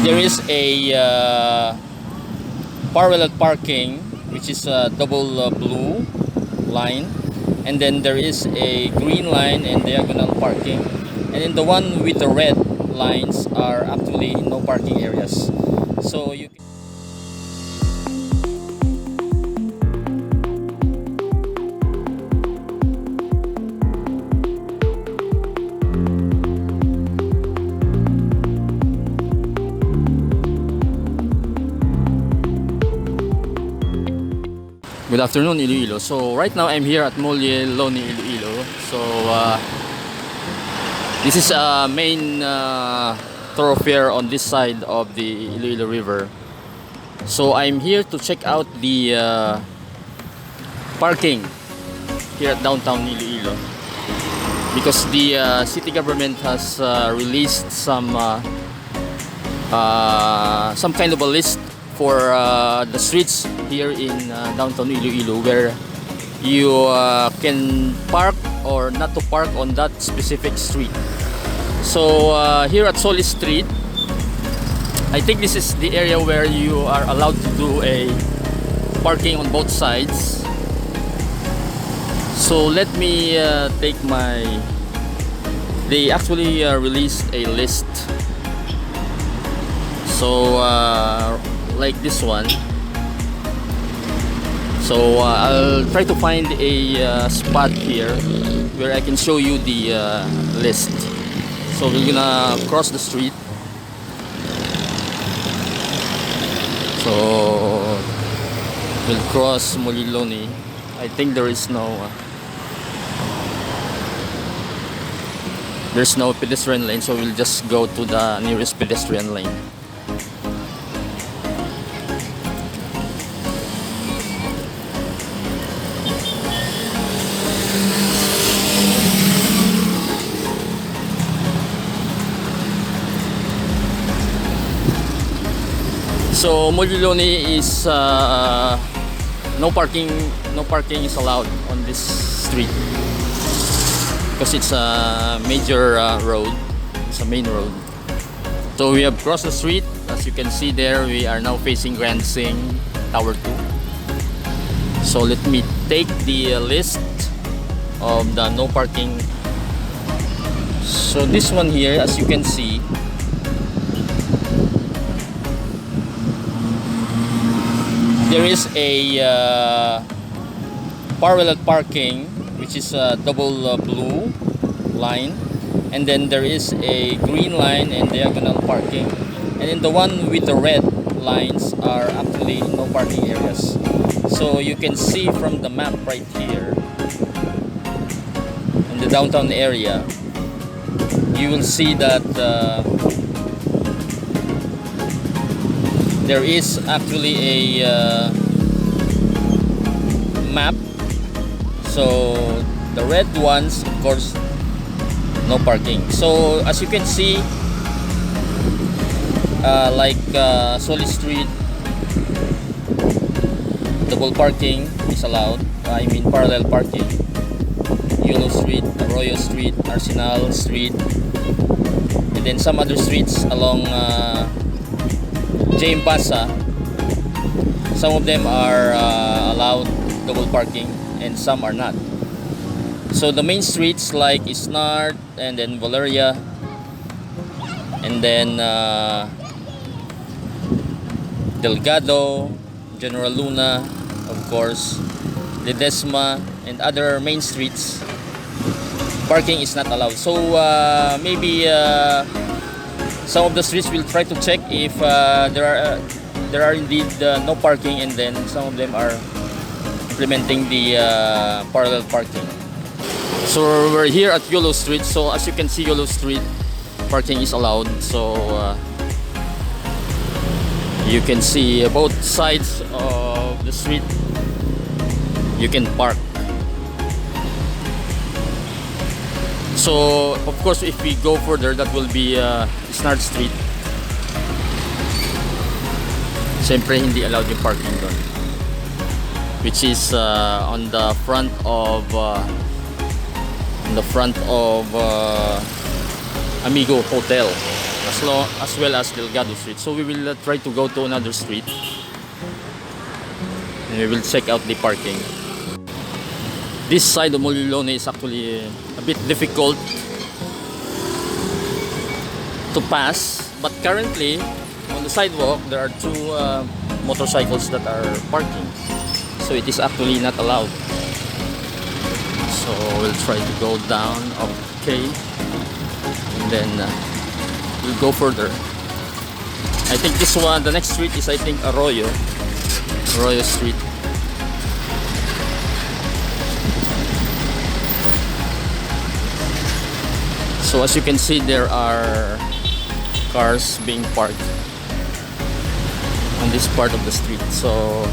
There is a parallel parking, which is a double blue line, and then there is a green line and diagonal parking, and then the one with the red lines are actually no parking areas. So you can Good afternoon, Iloilo. So right now I'm here at Iloilo, Iloilo. So this is a main thoroughfare on this side of the Iloilo River. So I'm here to check out the parking here at downtown Iloilo, because the city government has released some kind of a list for the streets here in downtown Iloilo, where you can park or not to park on that specific street. So here at Solis Street, I think this is the area where you are allowed to do a parking on both sides. So let me take my... They actually released a list. So like this one. So I'll try to find a spot here where I can show you the list. So we're gonna cross the street. So we'll cross Moliloni. I think there's no pedestrian lane, so we'll just go to the nearest pedestrian lane. So Moliloni is no parking is allowed on this street because it's a major road. It's a main road. So we have crossed the street. As you can see there, we are now facing Grand Sing Tower 2. So let me take the list of the no parking. So this one here, as you can see, there is a parallel parking, which is a double blue line, and then there is a green line and diagonal parking, and then the one with the red lines are actually no parking areas. So you can see from the map right here in the downtown area, you will see that there is actually a map. So the red ones, of course, no parking. So as you can see, like Solis Street, double parking is allowed. I mean parallel parking. Yellow Street, Arroyo Street, Arsenal Street, and then some other streets along James Pasa. Some of them are allowed double parking and some are not. So the main streets like Isnard and then Valeria and then Delgado, General Luna, of course, Ledesma, and other main streets, parking is not allowed. So maybe some of the streets will try to check if there are indeed no parking, and then some of them are implementing the parallel parking. So we're here at Yellow Street. So as you can see, Yellow Street parking is allowed. So you can see both sides of the street you can park. So of course, if we go further, that will be Isnard Street. Siyempre hindi allowed yung parking doon, which is on the front of Amigo Hotel. As as well as Delgado Street. So we will try to go to another street and we will check out the parking. This side of Molilone is actually a bit difficult to pass, but currently on the sidewalk there are two motorcycles that are parking, so it is actually not allowed. So we'll try to go down, okay, and then we'll go further. I think this one, the next street is, I think, Arroyo Street. So as you can see, there are cars being parked on this part of the street. So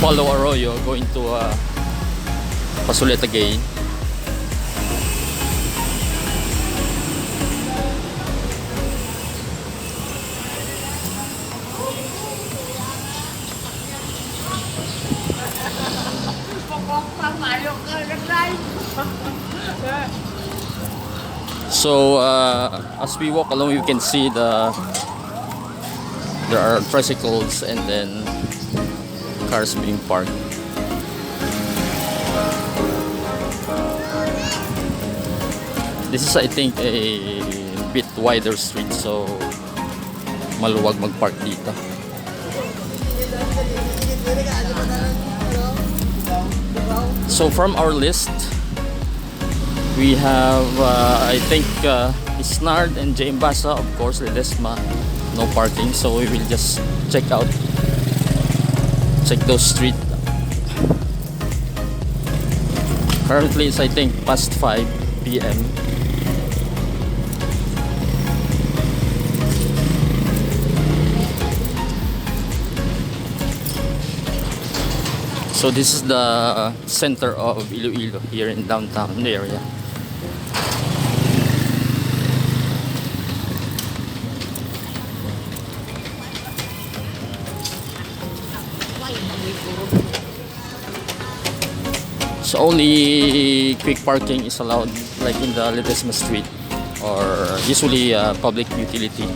follow Arroyo going to Pasuleta Gay. So as we walk along, you can see there are tricycles and then cars being parked. This is, I think, a bit wider street, so maluwag mag-park dito. So from our list, we have I think Isnard and Jaimbasa, of course, Ledesma, no parking, so we will just check those streets. Currently it's, I think, past 5 p.m. So this is the center of Iloilo here in downtown area. So only quick parking is allowed, like in the Ledesma Street, or usually public utility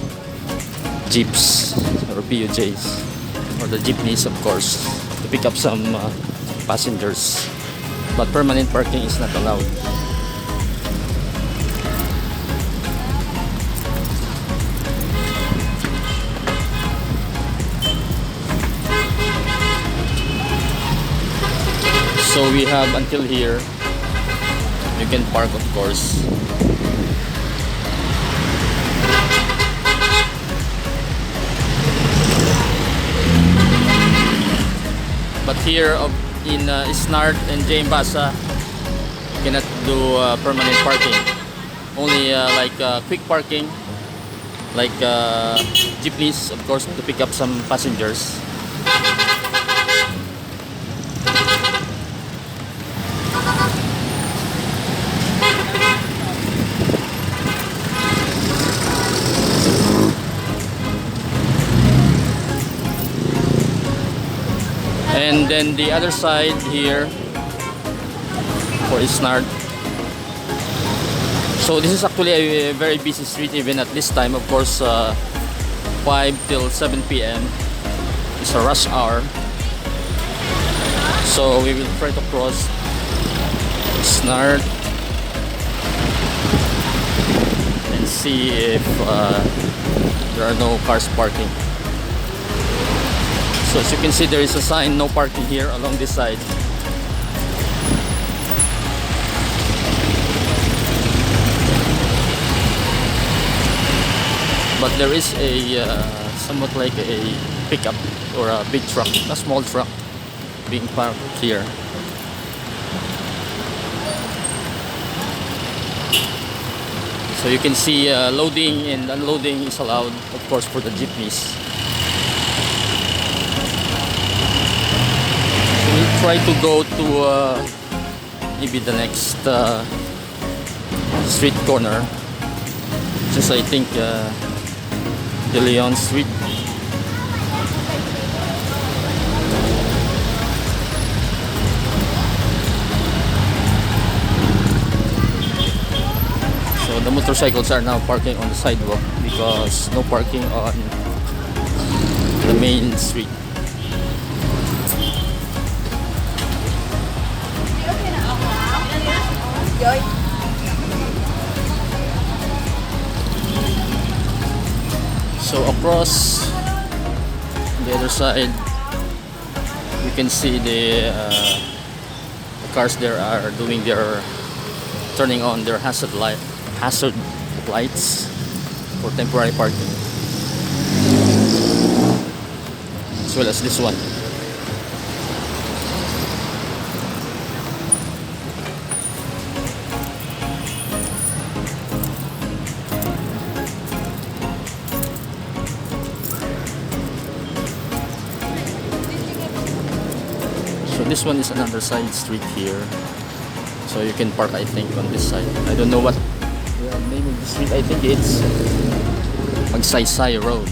jeeps or PUJs, or the jeepneys, of course, to pick up some passengers. But permanent parking is not allowed. So we have until here. You can park, of course. But here in Isnard and Jaimbasa, you cannot do permanent parking. Only like quick parking, like jeepneys, of course, to pick up some passengers. And then the other side here for Isnard. So this is actually a very busy street even at this time. Of course, 5 till 7 p.m. is a rush hour. So we will try to cross Isnard and see if there are no cars parking. So as you can see, there is a sign, no parking here along this side. But there is a somewhat like a pickup or a big truck, a small truck being parked here. So you can see loading and unloading is allowed, of course, for the jeepneys. We'll try to go to maybe the next street corner, which is, I think, De Leon Street. the motorcycles are now parking on the sidewalk because no parking on the main street. So across the other side, you can see the cars there are doing their turning on their hazard lights for temporary parking, as well as this one. So this one is another side street here, so you can park, I think, on this side. I don't know what the name of the street. I think it's Magsaysay Road.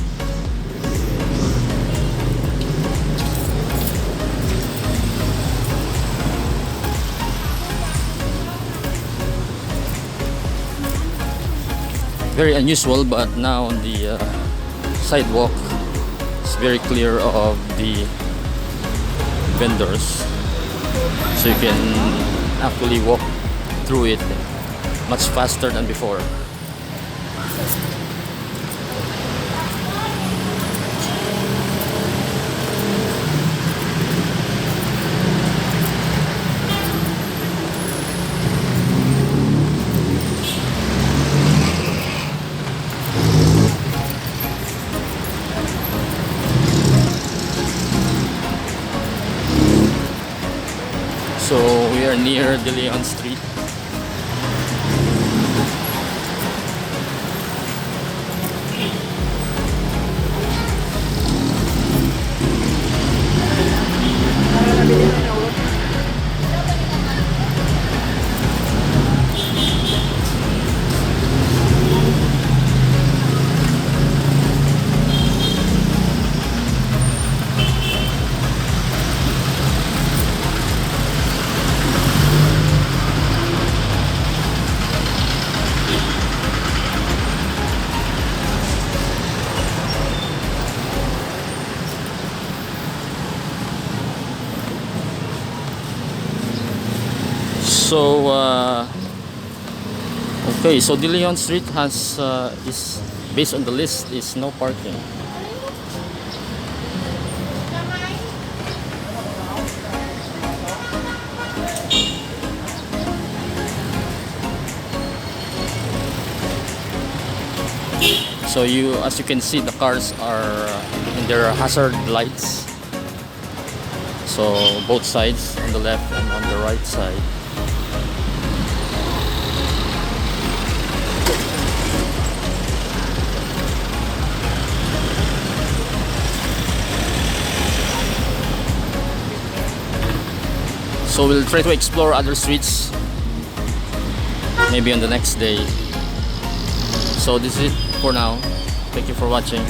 Very unusual, but now on the sidewalk it's very clear of the vendors, so you can actually walk through it much faster than before. So we are near De Leon Street. So okay, so De Leon Street has is based on the list is no parking. So as you can see, the cars are in their hazard lights. So both sides, on the left and on the right side. So we'll try to explore other streets maybe on the next day. So this is it for now. Thank you for watching.